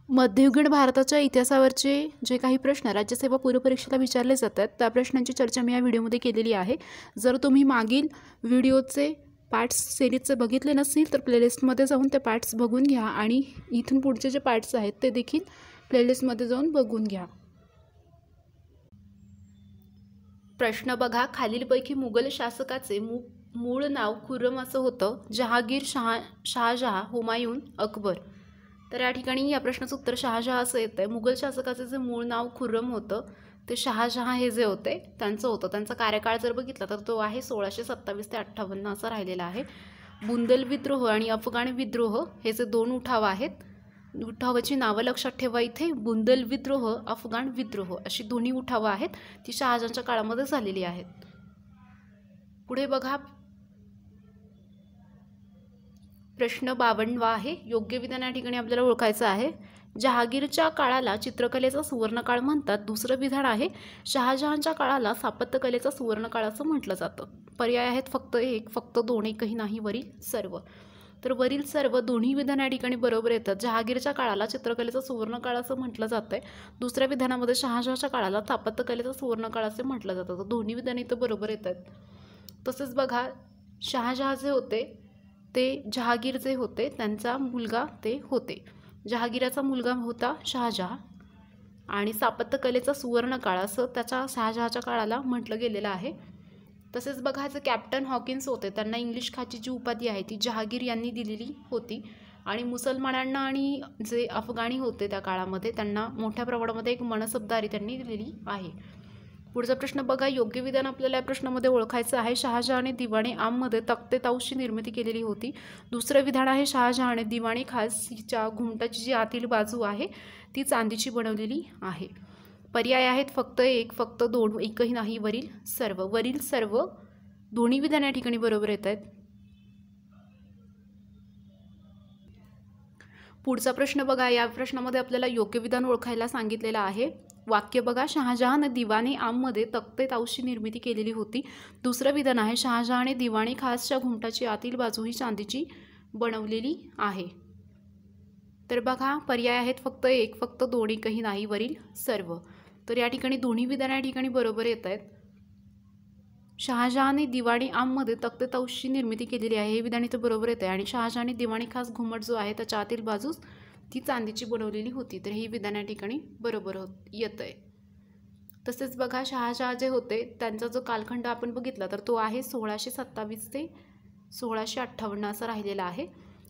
मध्ययुगीन भारताच्या इतिहासावरचे जे काही प्रश्न राज्यसेवा पूर्व परीक्षेला विचारले जातात त्या प्रश्नांची चर्चा मी या व्हिडिओमध्ये केलेली आहे। जर तुम्ही मागील व्हिडिओचे पार्ट्स सिरीजचे बघितले नसतील तर प्लेलिस्टमध्ये जाऊन ते पार्ट्स बघून घ्या आणि इथून पुढचे जे पार्ट्स आहेत ते देखील प्लेलिस्टमध्ये जाऊन बघून घ्या। प्रश्न बघा, खालीलपैकी मुघल शासकाचे मूळ नाव खुर्रम असं होतं? जहांगीर, शहाजहां, हुमायून, अकबर। तर या ठिकाणी या प्रश्नाचं उत्तर शहाजहां असं येतं आहे। मुघल शासकाचे जे मूळ नाव खुर्रम होतं ते शहाजहां हे जे होते त्यांचं होतं। त्यांचा कार्यकाळ जर बघितला तर तो आहे 1627 ते 58 असा राहिलेला आहे। बुंदेल विद्रोह आणि अफगाण विद्रोह हे जे दोन उठाव आहेत, उठावाची नावं लक्षात ठेवा इथे। बुंदेल विद्रोह, अफगाण विद्रोह अशी दोन्ही उठावं आहेत ती शहाजहांच्या काळामध्ये झालेली आहेत। पुढे बघा, प्रश्न 52 आहे। योग्य विधान या ठिकाणी आपल्याला ओळखायचं आहे। जहांगीरच्या काळाला चित्रकलेचा सुवर्णकाळ म्हणतात। दुसरं विधान आहे शहाजहांच्या काळाला स्थापत्यकलेचा सुवर्णकाळ असं म्हटलं जातं। पर्याय आहेत फक्त एक, फक्त दोन, एकही नाही, वरील सर्व। तर वरील सर्व दोन्ही विधान या ठिकाणी बरोबर येतात। जहांगीरच्या काळाला चित्रकलेचा सुवर्णकाळ असं म्हटलं जातंय। दुसऱ्या विधानामध्ये शहाजहांच्या काळाला स्थापत्यकलेचा सुवर्णकाळ असे म्हटलं जातं। तर दोन्ही विधान इथं बरोबर येतात। तसेच बघा, शहाजहां जे होते ते जहांगीर जे होते त्यांचा मुलगा ते होते। जहांगीराचा मुलगा होता शहाजहां आणि स्थापत्यकलेचा सुवर्णकाळ असं त्याच्या शहाजहांच्या काळाला म्हटलं गेलेलं आहे। तसेच बघा, जे कॅप्टन हॉकिन्स होते त्यांना इंग्लिश खाची जी उपाधी आहे ती जहांगीर यांनी दिलेली होती आणि मुसलमानांना आणि जे अफगाणी होते त्या काळामध्ये त्यांना मोठ्या प्रमाणामध्ये एक मनसबदारी त्यांनी दिलेली आहे। पुढचा प्रश्न बघा, योग्य विधान आपल्याला या प्रश्नामध्ये ओळखायचं आहे। शहाजहांने दिवाणे आममध्ये तख्ते ताऊसची निर्मिती केलेली होती। दुसरं विधान आहे शहाजहांने दिवाणे खासच्या घुमटाची जी आतील बाजू आहे ती चांदीची बनवलेली आहे। पर्याय आहेत फक्त एक, फक्त दोन, एकही नाही, वरील सर्व। वरील सर्व दोन्ही विधान या ठिकाणी बरोबर येत आहेत। पुढचा प्रश्न बघा, या प्रश्नामध्ये आपल्याला योग्य विधान ओळखायला सांगितलेलं आहे। वाक्य बघा, शहाजहांने दिवाणे आममध्ये तख्ते ताऊसची निर्मिती केलेली होती। दुसरं विधान आहे शहाजहांने दिवाणे खासच्या घुमटाची आतील बाजू ही चांदीची बनवलेली आहे। तर बघा, पर्याय आहेत फक्त एक, फक्त दोन, एकही नाही, वरील सर्व। तर या ठिकाणी दोन्ही विधान या ठिकाणी बरोबर येत आहेत। शहाजहांने दिवाणे आममध्ये तख्ते ताऊसची निर्मिती केलेली आहे हे विधान इथं बरोबर येतं आहे आणि शहाजहांने दिवाणे खास घुमट जो आहे त्याच्या आतील बाजूस ती चांदीची बनवलेली होती। तर ही विधान या ठिकाणी बरोबर येतं आहे। तसेच बघा, शहाजहां जे होते त्यांचा जो कालखंड आपण बघितला तर तो आहे 1627 ते 1658 असा राहिलेला आहे।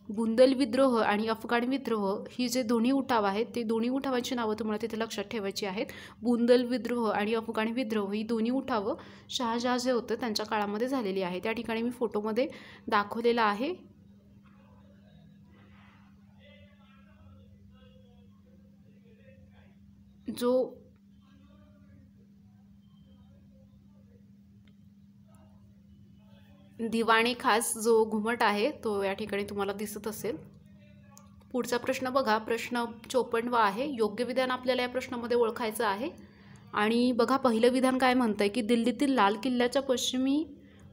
बुंदेल विद्रोह आणि अफगाण विद्रोह ही जे दोन्ही उठाव आहेत ते दोन्ही उठावांची नावं तुम्हाला तिथे लक्षात ठेवायची आहेत। बुंदेल विद्रोह आणि अफगाण विद्रोह ही दोन्ही उठावं शहाजहां जे होते त्यांच्या काळामध्ये झालेली आहे। त्या ठिकाणी मी फोटोमध्ये दाखवलेला आहे। जो दिवाणे खास जो घुमट आहे तो या ठिकाणी तुम्हाला दिसत असेल। पुढचा प्रश्न बघा, प्रश्न 54 आहे। योग्य विधान आपल्याला या प्रश्नामध्ये ओळखायचं आहे आणि बघा, पहिलं विधान काय म्हणतंय की दिल्लीतील लाल किल्ल्याच्या पश्चिमी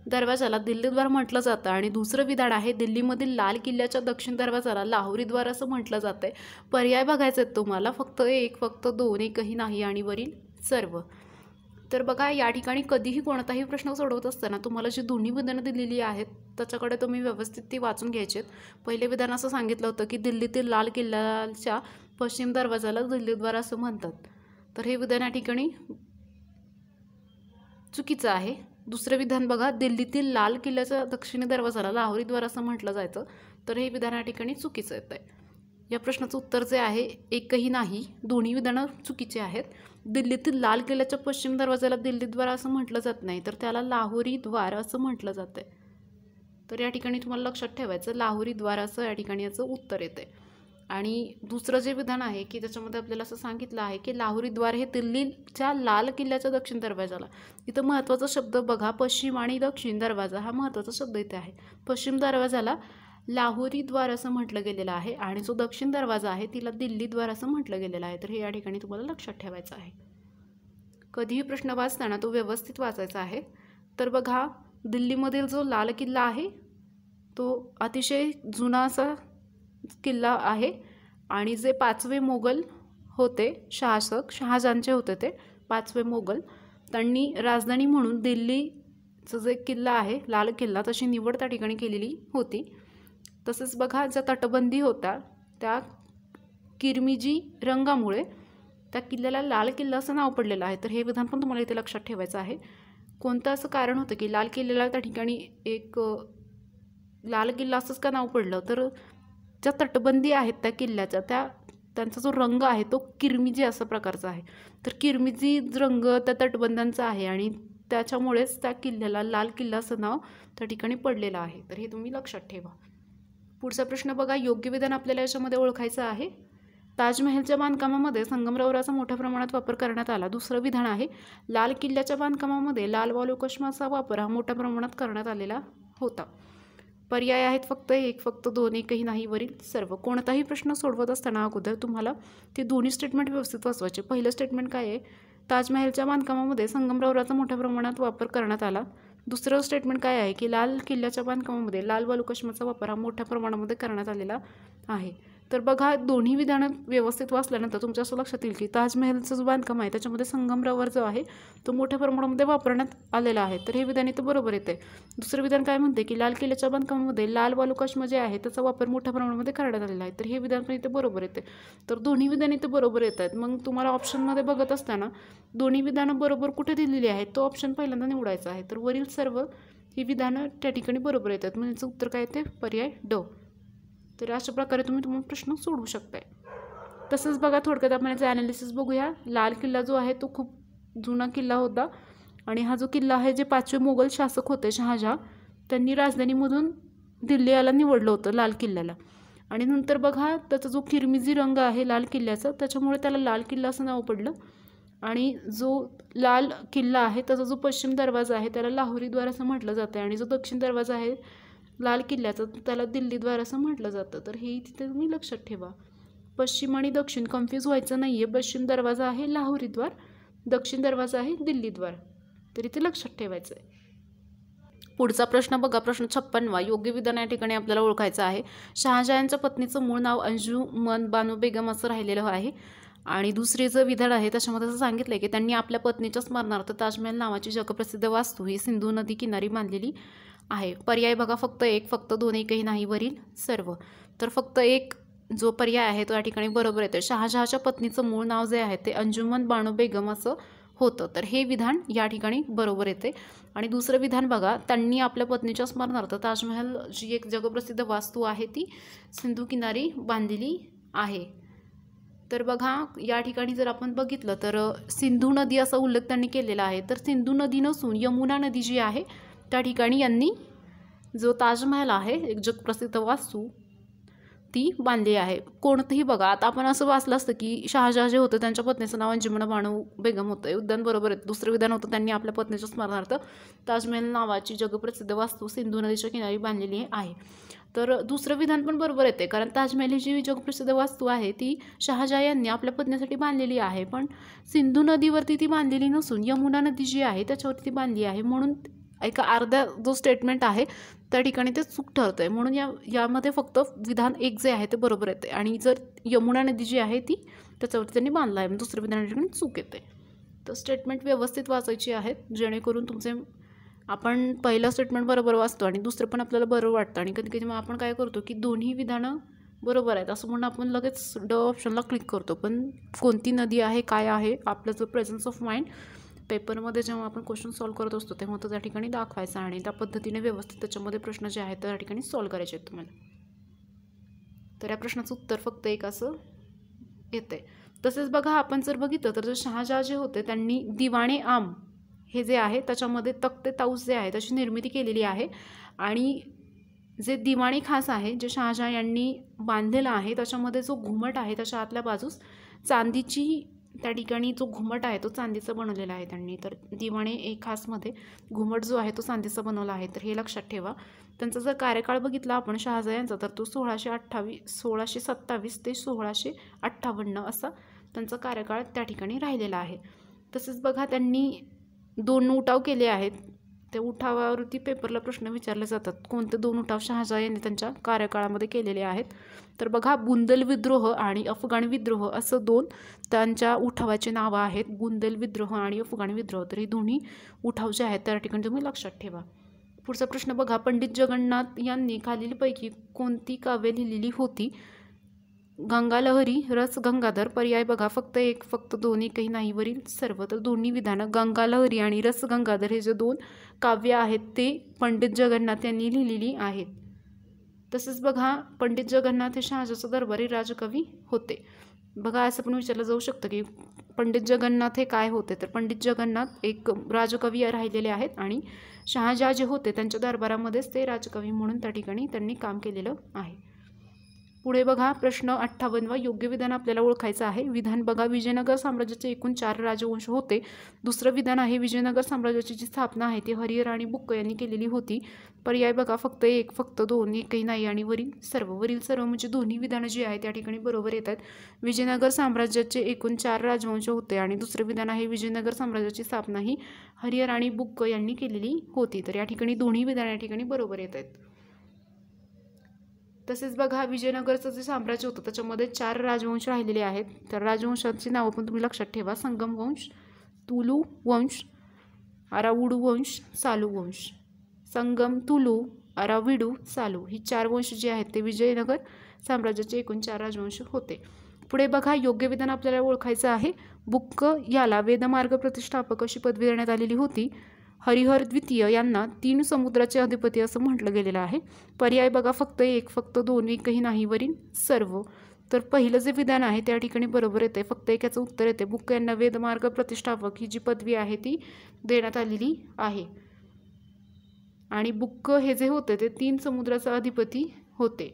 दरवाजाला दिल्ली द्वार म्हटलं जातं आणि दुसरं विधान आहे दिल्लीमधील लाल किल्ल्याच्या दक्षिण दरवाजाला लाहोरी द्वार असं म्हटलं जातंय। पर्याय बघायचे आहेत तुम्हाला, फक्त एक, फक्त दोन, एकही नाही आणि वरील सर्व। तर बघा, या ठिकाणी कधीही कोणताही प्रश्न सोडवत असताना तुम्हाला जी दोन्ही विधानं दिलेली आहेत त्याच्याकडे तुम्ही व्यवस्थित ती वाचून घ्यायची आहेत। पहिले विधान असं सांगितलं होतं की दिल्लीतील लाल किल्ल्याच्या पश्चिम दरवाजाला दिल्ली द्वार असं म्हणतात। तर हे विधान या ठिकाणी चुकीचं आहे। दुसरं विधान बघा, दिल्लीतील लाल किल्ल्याच्या दक्षिणी दरवाजाला लाहोरी द्वार असं म्हटलं जायचं। तर हे विधान या ठिकाणी चुकीचं येतं आहे। या प्रश्नाचं उत्तर जे आहे एकही नाही, दोन्ही विधानं चुकीचे आहेत। दिल्लीतील लाल किल्ल्याच्या पश्चिम दरवाजाला दिल्ली द्वार असं म्हटलं जात नाही तर त्याला लाहोरी द्वार असं म्हटलं जातं आहे। तर या ठिकाणी तुम्हाला लक्षात ठेवायचं लाहोरी द्वार असं या ठिकाणी याचं उत्तर येते। आणि दुसरं जे विधान आहे की त्याच्यामध्ये आपल्याला असं सांगितलं आहे की लाहोरी द्वार हे दिल्लीच्या लाल किल्ल्याच्या दक्षिण दरवाजाला, इथं महत्त्वाचा शब्द बघा, पश्चिम आणि दक्षिण दरवाजा हा महत्त्वाचा शब्द इथे आहे। पश्चिम दरवाजाला लाहोरी द्वार असं म्हटलं गेलेलं आहे आणि जो दक्षिण दरवाजा आहे तिला दिल्ली द्वार असं म्हटलं गेलेलं आहे। तर हे या ठिकाणी तुम्हाला लक्षात ठेवायचं आहे। कधीही प्रश्न वाचताना तो व्यवस्थित वाचायचा आहे। तर बघा, दिल्लीमधील जो लाल किल्ला आहे तो अतिशय जुना असा किल्ला आहे आणि जे 5वे मोगल होते शासक, शहाजहानचे होते ते 5वे मोगल, त्यांनी राजधानी म्हणून दिल्लीचं जे किल्ला आहे लाल किल्ला तशी निवड त्या ठिकाणी केलेली होती. तसेच बघा ज्या तटबंदी होत्या त्या किरमिजी रंगामुळे त्या किल्ल्याला लाल किल्ला असं नाव पडलेलं आहे. तर हे विधान पण तुम्हाला इथे लक्षात ठेवायचं आहे. कोणतं असं कारण होतं की लाल किल्ल्याला त्या ठिकाणी एक लाल किल्ला असंच का नाव पडलं, तर ज्या तटबंदी आहेत त्या किल्ल्याच्या त्यांचा जो रंग आहे तो किरमिजी असा प्रकारचा आहे. तर किरमिजी रंग त्या तटबंद्यांचा आहे आणि त्याच्यामुळेच त्या किल्ल्याला लाल किल्ला असं नाव त्या ठिकाणी पडलेलं आहे. तर हे तुम्ही लक्षात ठेवा. पुढचा प्रश्न बघा, योग्य विधान आपल्याला याच्यामध्ये ओळखायचं आहे. ताजमहलच्या बांधकामामध्ये संगमरवराचा मोठ्या प्रमाणात वापर करण्यात आला. दुसरं विधान आहे, लाल किल्ल्याच्या बांधकामामध्ये लाल वालुकाष्माचा वापर हा मोठ्या प्रमाणात करण्यात आलेला होता. पर्याय आहेत फक्त एक, फक्त दोन, एकही नाही, वरील सर्व. कोणताही प्रश्न सोडवत असताना अगोदर तुम्हाला ते दोन्ही स्टेटमेंट व्यवस्थित वाचवायचे. पहिलं स्टेटमेंट काय आहे, ताजमहलच्या बांधकामामध्ये संगमरवराचा मोठ्या प्रमाणात वापर करण्यात आला. दुसरं स्टेटमेंट काय आहे की लाल किल्ल्याच्या बांधकामामध्ये लाल वालुकाष्माचा वापर हा मोठ्या प्रमाणामध्ये करण्यात आलेला आहे. तर बघा दोन्ही विधानं व्यवस्थित वाचल्यानंतर तुमच्या असं लक्षात येईल की ताजमहलचं जो बांधकाम आहे त्याच्यामध्ये संगमरवर जो आहे तो मोठ्या प्रमाणामध्ये वापरण्यात आलेला आहे. तर हे विधान इथं बरोबर येते. दुसरं विधान काय म्हणते की लाल किल्ल्याच्या बांधकामामध्ये लाल वालुकाष्मा जे आहे त्याचा वापर मोठ्या प्रमाणामध्ये करण्यात आलेला आहे. तर हे विधान पण इथे बरोबर येते. तर दोन्ही विधान इथे बरोबर येत आहेत. मग तुम्हाला ऑप्शनमध्ये बघत असताना दोन्ही विधानं बरोबर कुठे दिलेली आहेत तो ऑप्शन पहिल्यांदा निवडायचा आहे. तर वरील सर्व ही विधानं त्या ठिकाणी बरोबर येतात. म्हणजे याचं उत्तर काय येते, पर्याय ड. तर अशा प्रकारे तुम्ही प्रश्न सोडवू शकताय. तसंच बघा थोडक्यात आपण याचं ॲनालिसिस बघूया. लाल किल्ला जो आहे तो खूप जुना किल्ला होता आणि हा जो किल्ला आहे जे 5वे मोगल शासक होते शहाजहान, त्यांनी राजधानीमधून दिल्ली याला निवडलं होतं लाल किल्ल्याला. आणि नंतर बघा त्याचा जो किरमिजी रंग आहे लाल किल्ल्याचा त्याच्यामुळे त्याला लाल किल्ला असं नाव पडलं. आणि जो लाल किल्ला आहे त्याचा जो पश्चिम दरवाजा आहे त्याला लाहोरी द्वार असं म्हटलं जातं आणि जो दक्षिण दरवाजा आहे लाल किल्ल्याचं त्याला दिल्ली द्वार असं म्हटलं जातं. तर हे तिथे तुम्ही लक्षात ठेवा. पश्चिम आणि दक्षिण कन्फ्यूज व्हायचं नाही आहे. पश्चिम दरवाजा आहे लाहोरी द्वार, दक्षिण दरवाजा आहे दिल्ली द्वार. तर इथे लक्षात ठेवायचं आहे. पुढचा प्रश्न बघा, प्रश्न 56वा. योग्य विधान या ठिकाणी आपल्याला ओळखायचं आहे. शहाजहानच्या पत्नीचं मूळ नाव अंजुमन बानो बेगम असं राहिलेलं आहे. आणि दुसरे जे विधान आहे त्याच्यामध्ये असं सांगितलं की त्यांनी आपल्या पत्नीच्या स्मरणार्थ ताजमहल नावाची जगप्रसिद्ध वास्तू ही सिंधू नदी किनारी बांधलेली आहे. पर्याय बघा फक्त एक, फक्त दोन, एकही नाही, वरील सर्व. तर फक्त एक जो पर्याय आहे तो या ठिकाणी बरोबर येतो. शहाजहानच्या पत्नीचं मूळ नाव जे आहे ते अंजुमन बानो बेगम असं होतं. तर हे विधान या ठिकाणी बरोबर येते. आणि दुसरं विधान बघा, त्यांनी आपल्या पत्नीच्या स्मरणार्थ ताजमहल जी एक जगप्रसिद्ध वास्तू आहे ती सिंधू किनारी बांधलेली आहे. तर बघा या ठिकाणी जर आपण बघितलं तर सिंधू नदी असा उल्लेख त्यांनी केलेला आहे. तर सिंधू नदी नसून यमुना नदी जी आहे त्या ठिकाणी यांनी जो ताजमहल आहे एक जगप्रसिद्ध वास्तू ती बांधली आहे. कोणतंही बघा, आता आपण असं वाचलं असतं की शहाजहान जे होतं त्यांच्या पत्नीचं नाव अंजुमन बानो बेगम होतं. हे विधान बरोबर आहे. दुसरं विधान होतं त्यांनी आपल्या पत्नीच्या स्मरणार्थ ताजमहल नावाची जगप्रसिद्ध वास्तू सिंधू नदीच्या किनारी बांधलेली आहे. तर दुसरं विधान पण बरोबर येते, कारण ताजमहल ही जी जगप्रसिद्ध वास्तू आहे ती शहाजहान यांनी आपल्या पत्नीसाठी बांधलेली आहे. पण सिंधू नदीवरती ती बांधलेली नसून यमुना नदी जी आहे त्याच्यावरती ती बांधली आहे. म्हणून एका अर्ध्या जो स्टेटमेंट आहे त्या ठिकाणी ते चूक ठरतं आहे. म्हणून यामध्ये फक्त विधान एक जे आहे ते बरोबर येते. आणि जर यमुना नदी जी आहे ती त्याच्यावरती त्यांनी बांधला आहे, दुसऱ्या विधाना ठिकाणी चूक येते. तर स्टेटमेंट व्यवस्थित वाचायची आहेत जेणेकरून तुमचे आपण पहिलं स्टेटमेंट बरोबर वाचतो आणि दुसरं पण आपल्याला बरोबर वाटतं. आणि कधी कधी मग आपण काय करतो की दोन्ही विधानं बरोबर आहेत असं म्हणून आपण लगेच ड ऑप्शनला क्लिक करतो. पण कोणती नदी आहे काय आहे आपलं जो प्रेझन्स ऑफ माइंड पेपरमध्ये जेव्हा आपण क्वेश्चन सॉल्व करत असतो तेव्हा तो त्या ठिकाणी दाखवायचा आणि त्या पद्धतीने व्यवस्थित त्याच्यामध्ये प्रश्न जे आहेत त्या ठिकाणी सॉल्व करायचे आहेत तुम्हाला. तर या प्रश्नाचं उत्तर फक्त एक असं येते. तसेच बघा आपण जर बघितलं तर शहाजहान जे होते त्यांनी दिवाणे आम हे जे आहे त्याच्यामध्ये तख्ते ताऊस जे आहे त्याची निर्मिती केलेली आहे. आणि जे दिवाणे खास आहे जे शहाजहान यांनी बांधलेलं आहे त्याच्यामध्ये जो घुमट आहे त्याच्या आतल्या बाजूस चांदीची त्या ठिकाणी जो घुमट आहे तो चांदीचा बनवलेला आहे त्यांनी. तर दिवाणे एक खासमध्ये घुमट जो आहे तो चांदीचा बनवला आहे. तर हे लक्षात ठेवा. त्यांचा जर कार्यकाळ बघितला आपण शहाजहान यांचा तर तो 1627 ते 1658 असा त्यांचा कार्यकाळ त्या ठिकाणी राहिलेला आहे. तसेच बघा त्यांनी 2 उठाव केले आहेत त्या उठावावरती पेपरला प्रश्न विचारले जातात. कोणते 2 उठाव शहाजहां यांनी त्यांच्या कार्यकाळामध्ये केलेले आहेत? तर बघा, बुंदेल विद्रोह आणि अफगाण विद्रोह असं 2 त्यांच्या उठावाचे नावं आहेत. बुंदेल विद्रोह आणि अफगाण विद्रोह. तर हे दोन्ही उठाव जे आहेत त्या ठिकाणी तुम्ही लक्षात ठेवा. पुढचा प्रश्न बघा, पंडित जगन्नाथ यांनी खालीलपैकी कोणती काव्ये लिहिलेली होती? गंगालहरी, रस गंगाधर. पर्याय बघा, फक्त एक, फक्त दोन, एकही नाही, वरील सर्व. तर दोन्ही विधानं, गंगालहरी आणि रस गंगाधर हे जे 2 काव्य आहेत ते पंडित जगन्नाथ यांनी लिहिलेली आहेत. तसेच बघा, पंडित जगन्नाथ हे शहाजाचे दरबारी राजकवी होते. बघा, असं पण विचारलं जाऊ शकतं की पंडित जगन्नाथ हे काय होते? तर पंडित जगन्नाथ एक राजकवी राहिलेले आहेत आणि शहाजहां जे होते त्यांच्या दरबारामध्येच ते राजकवी म्हणून त्या ठिकाणी त्यांनी काम केलेलं आहे. पुढे बघा, प्रश्न 58. योग्य विधान आपल्याला ओळखायचं आहे. विधान बघा, विजयनगर साम्राज्याचे एकूण 4 राजवंश होते. दुसरं विधान आहे, विजयनगर साम्राज्याची जी स्थापना आहे ती हरिहर आणि बुक्क यांनी केलेली होती. पर्याय बघा, फक्त एक, फक्त दोन, एकही नाही आणि वरील सर्व. वरील सर्व म्हणजे दोन्ही विधानं जी आहेत त्या ठिकाणी बरोबर येतात. विजयनगर साम्राज्याचे एकूण 4 राजवंश होते आणि दुसरं विधान आहे, विजयनगर साम्राज्याची स्थापना ही हरिहर आणि बुक्क यांनी केलेली होती. तर या ठिकाणी दोन्ही विधानं या ठिकाणी बरोबर येत आहेत. तसेच बघा, विजयनगरचं जे साम्राज्य होतं त्याच्यामध्ये 4 राजवंश राहिलेले आहेत. तर राजवंशांची नावं पण तुम्ही लक्षात ठेवा. संगम वंश, तुलू वंश, अरावुडू वंश, सालू वंश. संगम, तुलू, अराविडू, सालू ही 4 वंश जे आहेत ते विजयनगर साम्राज्याचे एकूण 4 राजवंश होते. पुढे बघा, योग्य विधान आपल्याला ओळखायचं आहे. बुक्क याला वेदमार्ग प्रतिष्ठापक अशी पदवी देण्यात आलेली होती. हरिहर द्वितीय यांना 3 समुद्राचे अधिपती असं म्हटलं गेलेलं आहे. पर्याय बघा, फक्त एक, फक्त दोन, एकही नाही, वरील सर्व. तर पहिलं जे विधान आहे त्या ठिकाणी बरोबर येते. फक्त एक याचं उत्तर येते. बुक्क यांना वेदमार्ग प्रतिष्ठापक ही जी पदवी आहे ती देण्यात आलेली आहे. आणि बुक्क हे जे होते ते 3 समुद्राचा अधिपती होते.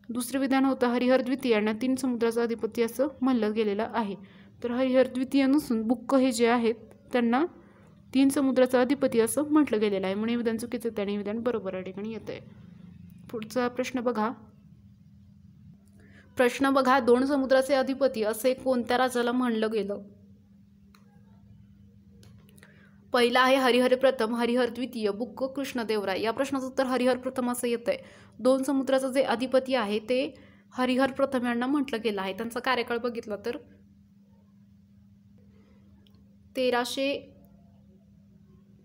दुसरं विधान होतं हरिहर द्वितीय यांना 3 समुद्राचा अधिपती असं म्हणलं गेलेलं आहे. तर हरिहर द्वितीय नसून बुक्क हे जे आहेत त्यांना 3 समुद्राचा अधिपती असं म्हटलं गेलेलं आहे. म्हणून विधान चुकीचं येतं आणि विधान बरोबर या ठिकाणी येतं आहे. पुढचा प्रश्न बघा, 2 समुद्राचे अधिपती असे कोणत्या राजाला म्हणलं गेलं? पहिला आहे हरिहर प्रथम, हरिहर द्वितीय, बुक्क कृष्णदेवराय. या प्रश्नाचं उत्तर हरिहर प्रथम असं येतं आहे. 2 समुद्राचं जे अधिपती आहे ते हरिहर प्रथम यांना म्हटलं गेलं आहे. त्यांचा कार्यकाळ बघितला तर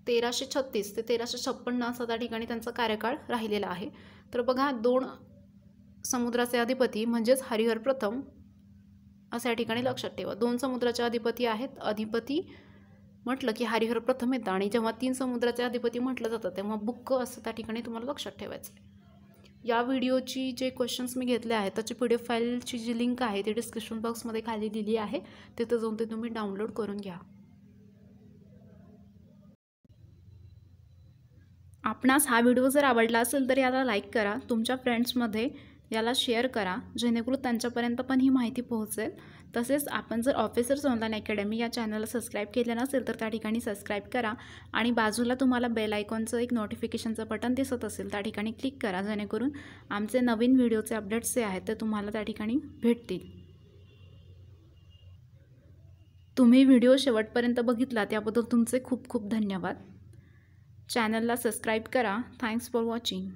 1336 ते 1356 असा त्या ठिकाणी त्यांचा कार्यकाळ राहिलेला आहे. तर बघा, 2 समुद्राचे अधिपती म्हणजेच हरिहर प्रथम असं या ठिकाणी लक्षात ठेवा. 2 समुद्राचे अधिपती आहेत. अधिपती म्हटलं की हरिहर प्रथम येतं आणि जेव्हा 3 समुद्राचे अधिपती म्हटलं जातं तेव्हा बुक्क असं त्या ठिकाणी तुम्हाला लक्षात ठेवायचं आहे. या व्हिडिओची जे क्वेश्चन्स मी घेतले आहेत त्याची PDF फाईलची जी लिंक आहे ती डिस्क्रिप्शन बॉक्समध्ये खाली दिली आहे. तिथं जाऊन ते तुम्ही डाउनलोड करून घ्या. आपणास हा व्हिडिओ जर आवडला असेल तर याला लाईक करा. तुमच्या फ्रेंड्समध्ये याला शेअर करा जेणेकरून त्यांच्यापर्यंत पण ही माहिती पोहोचेल. तसेच आपण जर ऑफिसर्स ऑनलाईन अकॅडमी या चॅनलला सबस्क्राईब केलं नसेल तर त्या ठिकाणी सबस्क्राईब करा आणि बाजूला तुम्हाला बेल आयकॉनचं एक नोटिफिकेशनचं बटन दिसत असेल त्या ठिकाणी क्लिक करा जेणेकरून आमचे नवीन व्हिडिओचे अपडेट्स जे आहेत ते तुम्हाला त्या ठिकाणी भेटतील. तुम्ही व्हिडिओ शेवटपर्यंत बघितला त्याबद्दल तुमचे खूप खूप धन्यवाद. चॅनलला सबस्क्राईब करा. Thanks for watching.